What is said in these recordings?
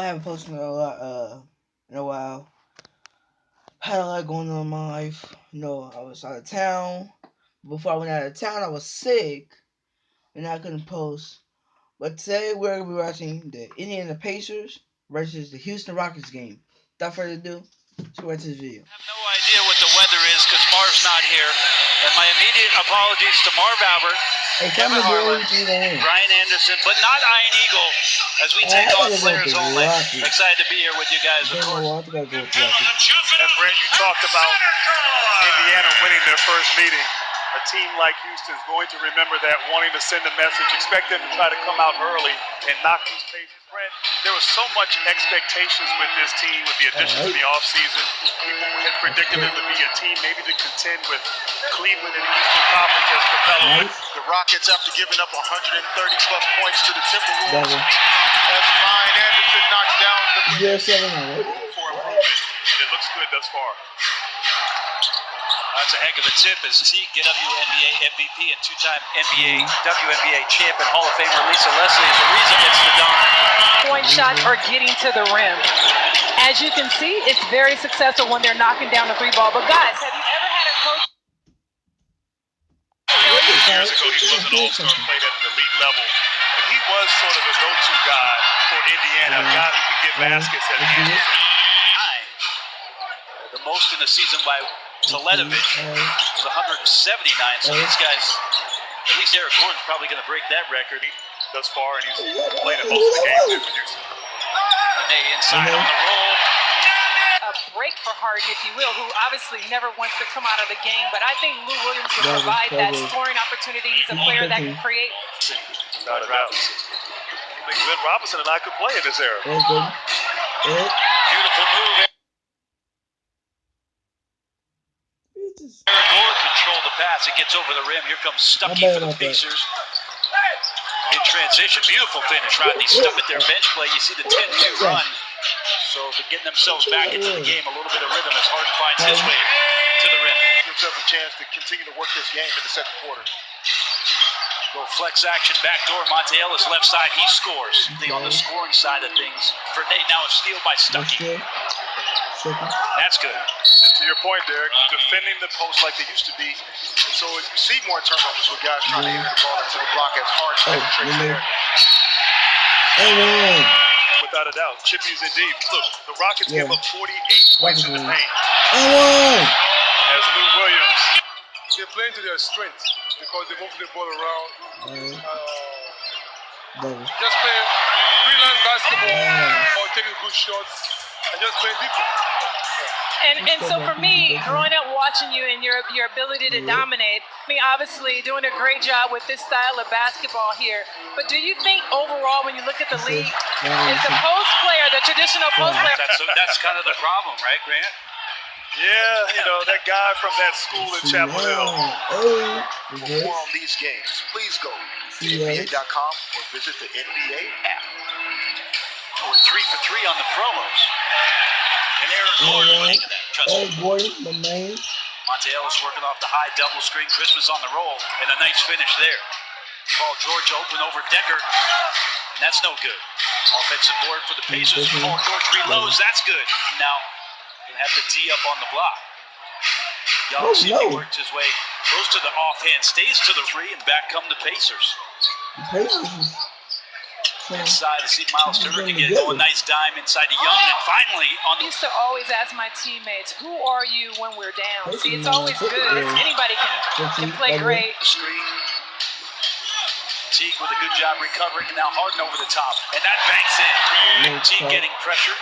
I haven't posted a lot in a while. Had a lot going on in my life. I was out of town. Before I went out of town, I was sick and I couldn't post. But today we're gonna be watching the Indiana Pacers versus the Houston Rockets game. Without further ado, let's watch this video. I have no idea what the weather is because Marv's not here. And my immediate apologies to Marv Albert, Kevin Harlan, Brian Anderson, but not Iron Eagle, as we take on players only. Excited to be here with you guys, of course. And Brent, you talked about Indiana winning their first meeting. A team like Houston is going to remember that, wanting to send a message, expect them to try to come out early and knock these Pacers. Brent, there was so much expectations with this team, with the additions in the offseason. People had predicted them to be a team maybe to contend with Cleveland and the Eastern Conference as Capella. The Rockets, after giving up 130-plus points to the Timberwolves, as Brian Anderson knocks down the room for improvement. It looks good thus far. That's a heck of a tip as Teague, WNBA MVP and two-time WNBA champ and Hall of Famer Lisa Leslie is the reason it's the dunk. Point shots are getting to the rim. As you can see, it's very successful when they're knocking down the three ball. But guys, have you ever had a coach? Years ago, he was an all-star, played at an elite level, but he was sort of the go-to guy for Indiana, a guy who could get baskets at Anderson. The most in the season by Teletovic was 179, so these guys, at least Eric Gordon's probably going to break that record Thus far, and he's played in most of the games. They inside on the roll. A break for Harden, if you will, who obviously never wants to come out of the game, but I think Lou Williams can provide that scoring opportunity. He's a player that can create. Glenn Robinson. I think Glenn Robinson and I could play in this era. Beautiful move. Eric Gordon controlled the pass. It gets over the rim. Here comes Stuckey for the Pacers. In transition, beautiful finish. Rodney stuck at their bench play. You see the 10-2 run. So they're getting themselves back into the game. A little bit of rhythm as Harden finds his way to the rim. Gives us a chance to continue to work this game in the second quarter. Little flex action, backdoor. Monte Ellis left side. He scores. On the scoring side of things. For Nate, now a steal by Stuckey. That's good. And to your point, Derek, defending the post like they used to be. And so you see more turnovers with guys trying to enter the ball into the block as hard penetrates there. Without a doubt. Chippy's in deep. Look, the Rockets gave up 48 points in the paint. As Lou Williams. They're playing to their strength because they move the ball around. Just playing freelance basketball or taking good shots and just playing defense. And so for me, growing up watching you and your ability to dominate, I mean, obviously doing a great job with this style of basketball here. But do you think overall, when you look at the league, is the post player, the traditional post player? That's kind of the problem, right, Grant? Yeah, that guy from that school in Chapel Hill. For more on these games, please go to NBA.com or visit the NBA app. We're 3 for 3 on the promos. And Eric Gordon, my man. Monte Ellis working off the high double screen. Christmas on the roll, and a nice finish there. Paul George open over Decker, and that's no good. Offensive board for the Pacers. Paul George reloads. That's good. Now gonna have to D up on the block. Young works his way, goes to the offhand, stays to the free, and back come the Pacers. Inside to see Miles Turner to get a nice dime inside to Young, and finally on the. I used to always ask my teammates, "Who are you when we're down?" See, it's always good. Anybody can play great. Screen. Teague with a good job recovering, and now Harden over the top, and that banks in. Teague getting pressure,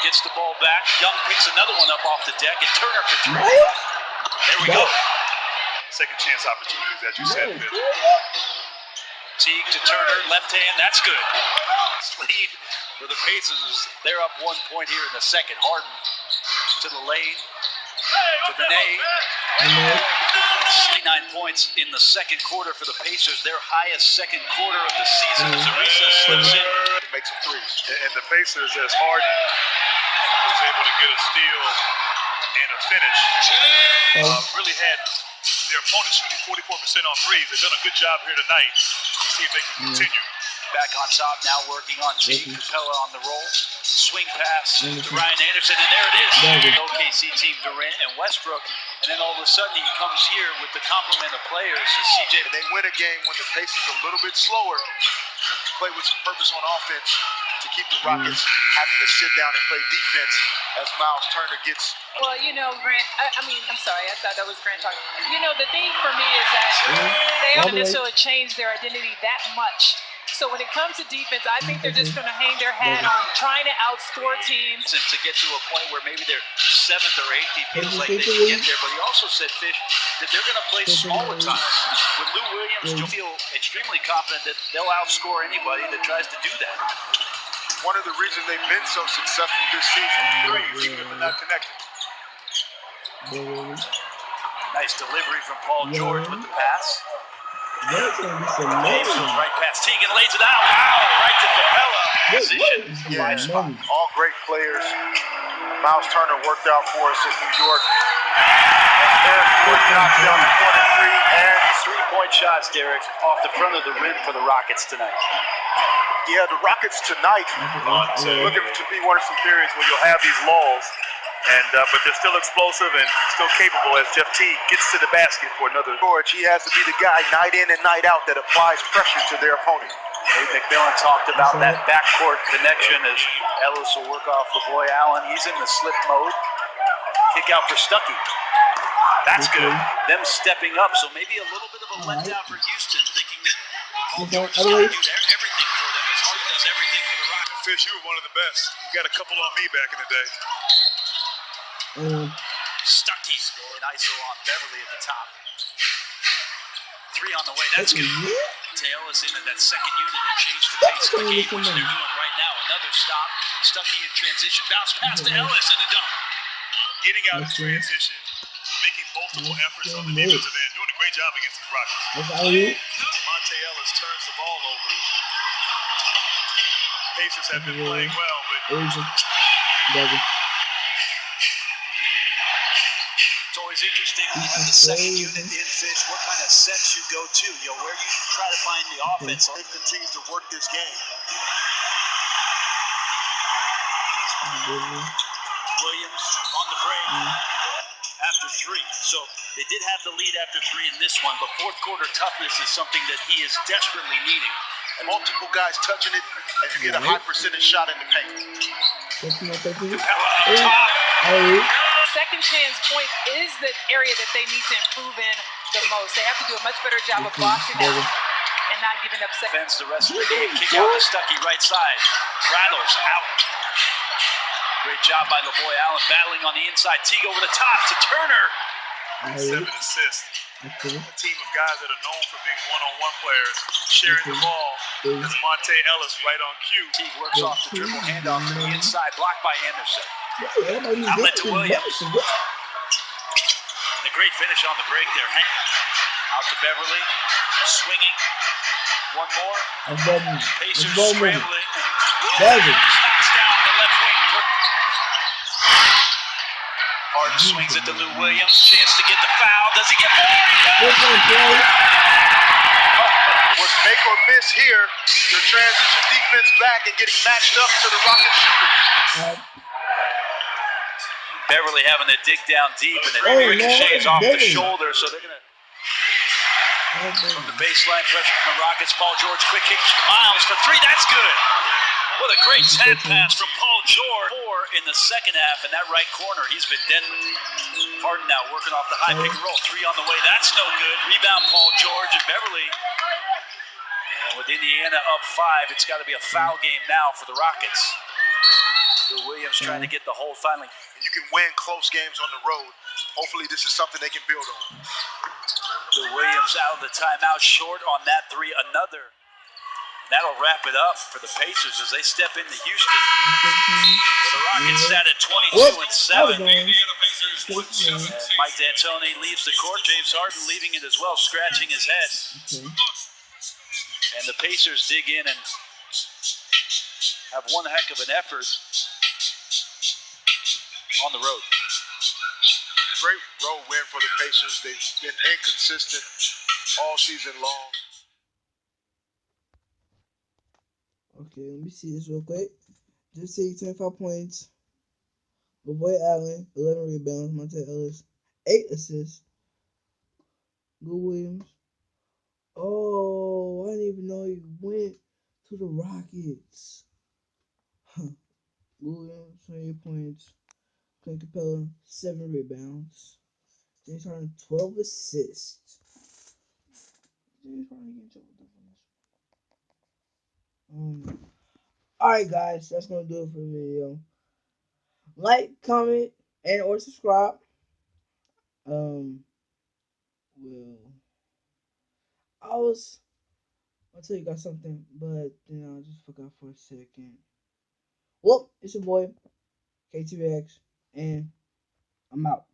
gets the ball back. Young picks another one up off the deck, and Turner for three. There we go. Second chance opportunities, as you said. Teague to Turner, left hand, that's good. Lead for the Pacers. They're up 1 point here in the second. Harden to the lane, to Benet. 9 points in the second quarter for the Pacers. Their highest second quarter of the season as Arisa slips in. To make some threes. And the Pacers, as Harden was able to get a steal and a finish, really had their opponent shooting 44% on threes. They've done a good job here tonight. Let's see if they can continue. Back on top now, working on Teague. Capella on the roll. swing pass to Ryan Anderson, and there it is. OKC team, Durant and Westbrook, and then all of a sudden he comes here with the complement of players. So CJ, they win a game when the pace is a little bit slower. You play with some purpose on offense to keep the Rockets having to sit down and play defense as Miles Turner gets. Well, Grant, I'm sorry, I thought that was Grant talking. The thing for me is that they haven't necessarily changed their identity that much. So when it comes to defense, I think they're just going to hang their hat on trying to outscore teams. And to get to a point where maybe they're 7th or 8th, he feels like they can get there. But he also said, Fish, that they're going to play small at times. With Lou Williams, you'll feel extremely confident that they'll outscore anybody that tries to do that. One of the reasons they've been so successful this season, threes, even if they're not connected. Nice delivery from Paul George with the pass. James goes right past Teagan, lays it out. Wow, right to Capella. Position. Yeah, all great players. Miles Turner worked out for us in New York. Eric Gordon knocks down the corner three, and 3-point shots, Derek, off the front of the rim for the Rockets tonight. Yeah, the Rockets tonight looking to be one of some periods where you'll have these lulls, but they're still explosive and still capable as Jeff Teague gets to the basket for another. George, he has to be the guy night in and night out that applies pressure to their opponent. Nate McMillan talked about that backcourt connection as Ellis will work off LaVoy Allen. He's in the slip mode. Kick out for Stuckey. That's good. Them stepping up, so maybe a little bit of a letdown for Houston, thinking that Paul George is going to do everything for them as he does everything for the Rockets. Fish, you were one of the best. You got a couple on me back in the day. Stuckey in ISO on Beverly at the top. 3 on the way. That's good. Ellis into that second unit and changed the pace of the game, which they're doing right now. Another stop. Stuckey in transition. Bounce pass to Ellis and a dunk. Getting out in transition, making multiple efforts on the defensive end, doing a great job against these Rockets. Monte Ellis turns the ball over. Pacers have been playing well, but it's always interesting when you have the second unit in, Fish, what kind of sets you go to, where you try to find the offense. They've continued to work this game. Williams on the break after 3. So they did have the lead after 3 in this one, but fourth quarter toughness is something that he is desperately needing. And multiple guys touching it, and you get a high percentage shot in the paint. Capella up top. Second chance point is the area that they need to improve in the most. They have to do a much better job of boxing out and not giving up seconds. Defends the rest of the game. Kick out to Stuckey, right side. Rattles out. Great job by LaVoy Allen battling on the inside. Teague over the top to Turner. 7 assists. A team of guys that are known for being one-on-one players, sharing the ball. That's Monte Ellis right on cue. Teague works off the dribble, handoff to the inside, blocked by Anderson. Outlet to Williams. And a great finish on the break there. Out to Beverly, swinging. One more. Pacers scrambling. Williams knocks down the left wing. Harden swings it to Lou Williams. Chance to get the foul. Does he get more? Was make or miss here. The transition defense back and getting matched up to the Rockets shooters. Beverly having to dig down deep, and it ricochets off the shoulder, so they're going to. From the baseline, pressure from the Rockets. Paul George, quick kick. Miles for 3. That's good. What a great 10 pass from Paul George. 4 in the second half in that right corner. He's been deadly. Harden now working off the high pick and roll. 3 on the way. That's no good. Rebound Paul George and Beverly. And with Indiana up 5, it's got to be a foul game now for the Rockets. Lou Williams trying to get the hold finally. You can win close games on the road. Hopefully this is something they can build on. Lou Williams out of the timeout, short on that 3. Another. And that'll wrap it up for the Pacers as they step into Houston. With the Rockets sat at 22-7. And Mike D'Antoni leaves the court. James Harden leaving it as well, scratching his head. And the Pacers dig in and have one heck of an effort on the road. Great road win for the Pacers. They've been inconsistent all season long. Okay, let me see this real quick. This team 25 points. Lavoy Allen, 11 rebounds. Monte Ellis, 8 assists. Lou Williams. Oh, I didn't even know he went to the Rockets. Huh. Lou Williams, 28 points. Clint Capella, 7 rebounds. James Harden, 12 assists. James Harden getting trouble for this. Alright, guys, that's gonna do it for the video. Like, comment, and or subscribe. Well, I'll tell you guys something, but I just forgot for a second. Well, it's your boy, KTVX, and I'm out.